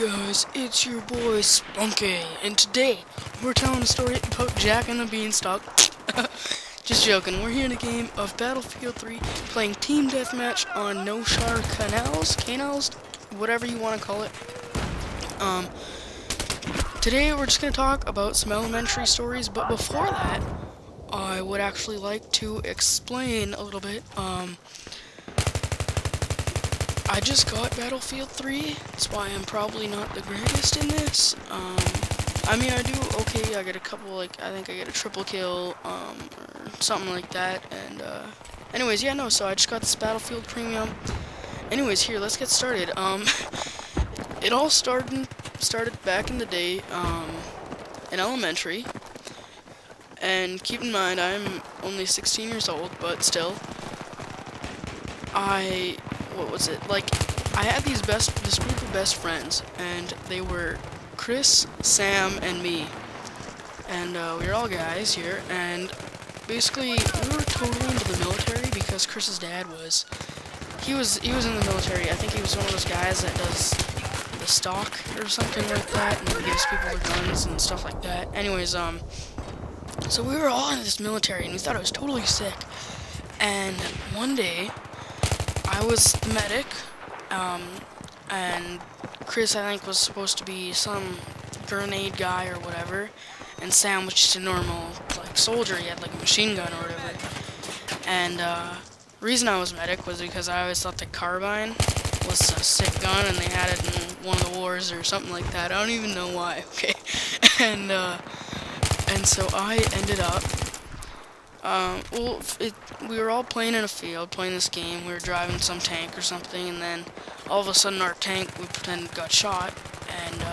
guys, it's your boy Splunkeh, and today we're telling a story about Jack and the Beanstalk. Just joking, we're here in a game of Battlefield 3, playing Team Deathmatch on No Shar Canals, whatever you want to call it. Today we're just going to talk about some elementary stories, but before that, I would actually like to explain a little bit. I just got Battlefield 3, that's why I'm probably not the greatest in this. I mean, I do okay, I get a couple, I think I get a triple kill, or something like that, and, anyways, yeah, no, so I just got this Battlefield Premium. Anyways, here, let's get started. It all started back in the day, in elementary, and keep in mind, I'm only 16 years old, but still, what was it? Like, I had this group of best friends, and they were Chris, Sam, and me. And we were all guys here, and basically we were totally into the military because Chris's dad was. He was in the military. I think he was one of those guys that does the stock or something like that, and gives people their guns and stuff like that. Anyways, so we were all in this military, and we thought it was totally sick. And one day, I was the medic, and Chris, I think, was supposed to be some grenade guy or whatever, and Sam was just a normal, like, soldier. He had, like, a machine gun or whatever. And, the reason I was medic was because I always thought the carbine was a sick gun, and they had it in one of the wars or something like that. I don't even know why, okay? And so I ended up, we were all playing in a field, playing this game. We were driving some tank or something, and then all of a sudden our tank, we pretended, got shot, and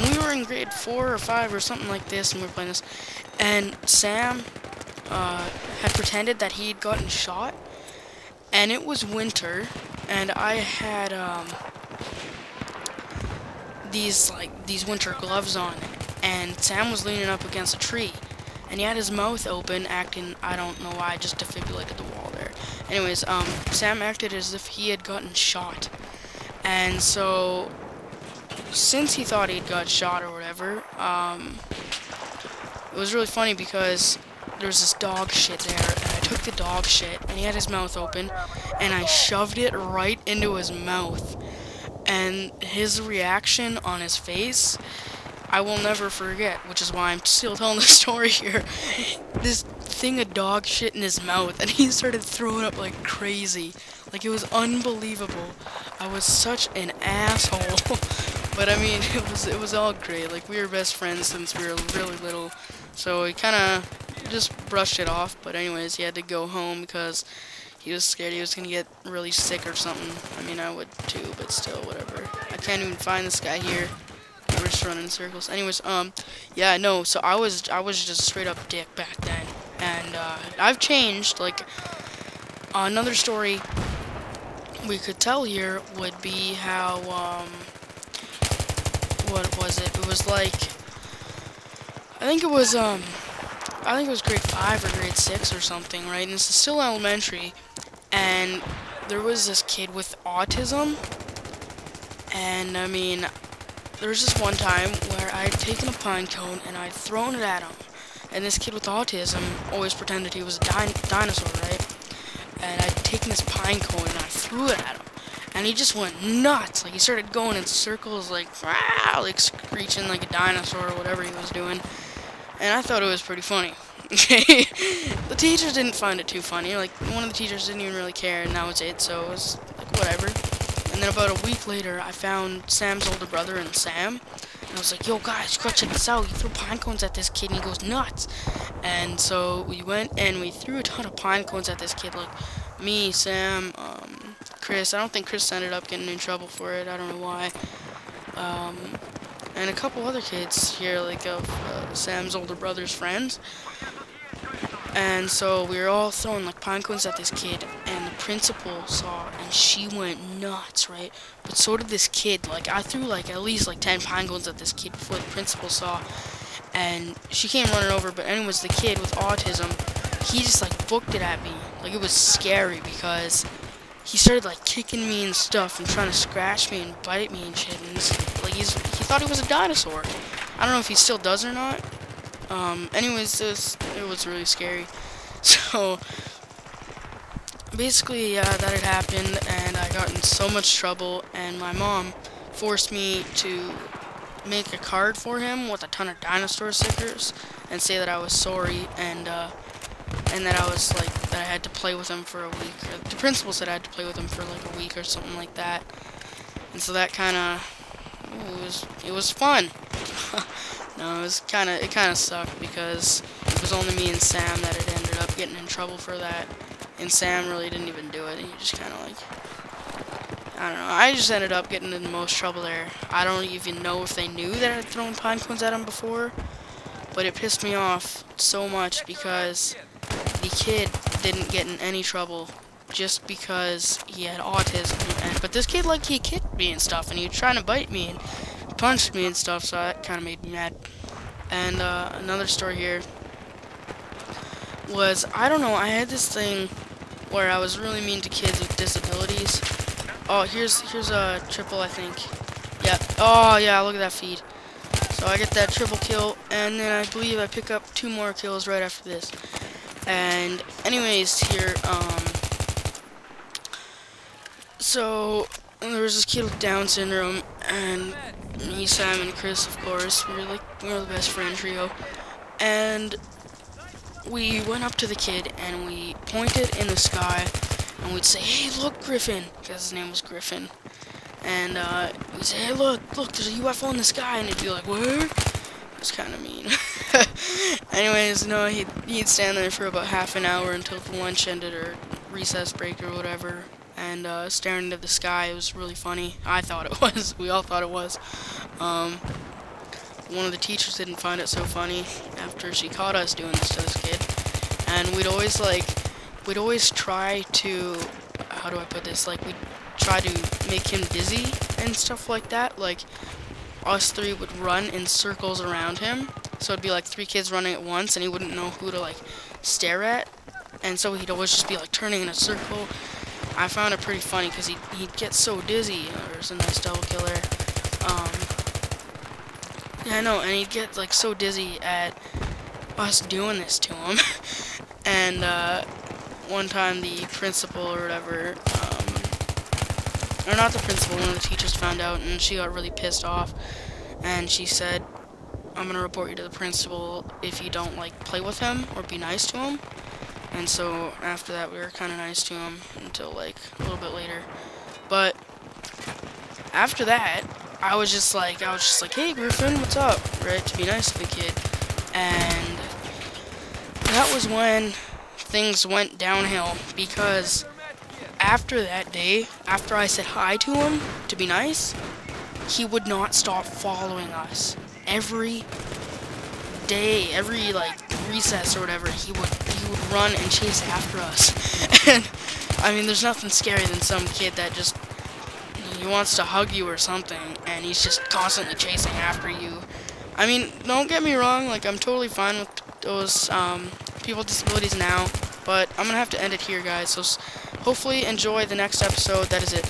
we were in grade 4 or 5 or something like this, and we were playing this, and Sam, had pretended that he'd gotten shot, and it was winter, and I had, these winter gloves on, and Sam was leaning up against a tree, and he had his mouth open, acting, I don't know why, just defibrillated the wall there. Anyways, Sam acted as if he had gotten shot. And so, since he thought he'd got shot or whatever, it was really funny because there was this dog shit there, and I took the dog shit, and he had his mouth open, and I shoved it right into his mouth. And his reaction on his face, I will never forget, which is why I'm still telling the story here. This thing of dog shit in his mouth, and he started throwing up like crazy. Like, it was unbelievable. I was such an asshole. But I mean, it was all great. Like, we were best friends since we were really little. So he kinda just brushed it off. But anyways, he had to go home because he was scared he was gonna get really sick or something. I mean, I would too, but still, whatever. I can't even find this guy here. We're just running in circles. Anyways, yeah, no, so I was just a straight up dick back then. And, I've changed. Like, another story we could tell here would be how, what was it? It was like, I think it was grade 5 or grade 6 or something, right? And this is still elementary. And there was this kid with autism. And, I mean, there was this one time where I'd taken a pine cone and I'd thrown it at him. And this kid with autism always pretended he was a dinosaur, right? And I'd taken this pine cone and I threw it at him. And he just went nuts. Like, he started going in circles, like, "Rah!" Like screeching like a dinosaur or whatever he was doing. And I thought it was pretty funny. The teachers didn't find it too funny. Like, one of the teachers didn't even really care, and that was it. So it was, like, whatever. And then about a week later, I found Sam's older brother and Sam. And I was like, "Yo, guys, go check this out. You threw pine cones at this kid, and he goes nuts." And so we went and we threw a ton of pine cones at this kid. Like, me, Sam, Chris. I don't think Chris ended up getting in trouble for it. I don't know why. And a couple other kids here, like, of Sam's older brother's friends. And so we were all throwing, like, pine cones at this kid, and the principal saw, and she went nuts, right? But so did this kid. Like, I threw, like, at least, like, 10 pine cones at this kid before the principal saw, and she came running over. But anyways, the kid with autism, he just, like, booked it at me. Like, it was scary because he started, like, kicking me and stuff and trying to scratch me and bite me and shit, and like, he thought he was a dinosaur. I don't know if he still does or not. Anyways, it was really scary. So basically, that had happened, and I got in so much trouble, and my mom forced me to make a card for him with a ton of dinosaur stickers and say that I was sorry, and that I was like, that I had to play with him for a week. Or the principal said I had to play with him for like a week or something like that. And so that kind of, it was fun. No, it kind of sucked because it was only me and Sam that had ended up getting in trouble for that. And Sam really didn't even do it. He just kind of like, I don't know. I just ended up getting in the most trouble there. I don't even know if they knew that I had thrown pine cones at him before. But it pissed me off so much because the kid didn't get in any trouble just because he had autism. But this kid, like, he kicked me and stuff, and he was trying to bite me and punched me and stuff, so that kind of made me mad. And another story here was, I don't know, I had this thing where I was really mean to kids with disabilities. Oh, here's a triple, I think. Yeah. Oh, yeah, look at that feed. So I get that triple kill, and then I believe I pick up 2 more kills right after this. And anyways, here, so there was this kid with Down syndrome, and me, Sam, and Chris, of course, we were the best friend trio. And we went up to the kid, and we pointed in the sky, and we'd say, "Hey, look, Griffin," because his name was Griffin. And we'd say, "Hey, look, there's a UFO in the sky," and he'd be like, "What?" It was kind of mean. Anyways, no, he'd stand there for about half an hour until the lunch ended or recess break or whatever, and staring into the sky. It was really funny. I thought it was. We all thought it was. One of the teachers didn't find it so funny after she caught us doing this to this kid, and we'd always try to, how do I put this, like, we'd try to make him dizzy and stuff like that. Like, us 3 would run in circles around him, so it'd be like 3 kids running at once, and he wouldn't know who to, like, stare at, and so he'd always just be, like, turning in a circle. I found it pretty funny, because he'd get so dizzy. There's a nice double kill there. Yeah, I know, and he'd get, like, so dizzy at us doing this to him. And one time the principal or whatever, or not the principal, one of the teachers found out, and she got really pissed off, and she said, "I'm gonna report you to the principal if you don't, like, play with him or be nice to him." And so after that we were kind of nice to him until, like, a little bit later. But after that, I was just like, "Hey, Griffin, what's up?" Right, to be nice to the kid. And that was when things went downhill, because after that day, after I said hi to him to be nice, he would not stop following us. Every day, every, like, recess or whatever, he would run and chase after us. And I mean, there's nothing scary than some kid that just, he wants to hug you or something, and he's just constantly chasing after you. I mean, don't get me wrong, like, I'm totally fine with those people with disabilities now, but I'm gonna have to end it here, guys. So hopefully enjoy the next episode. That is it.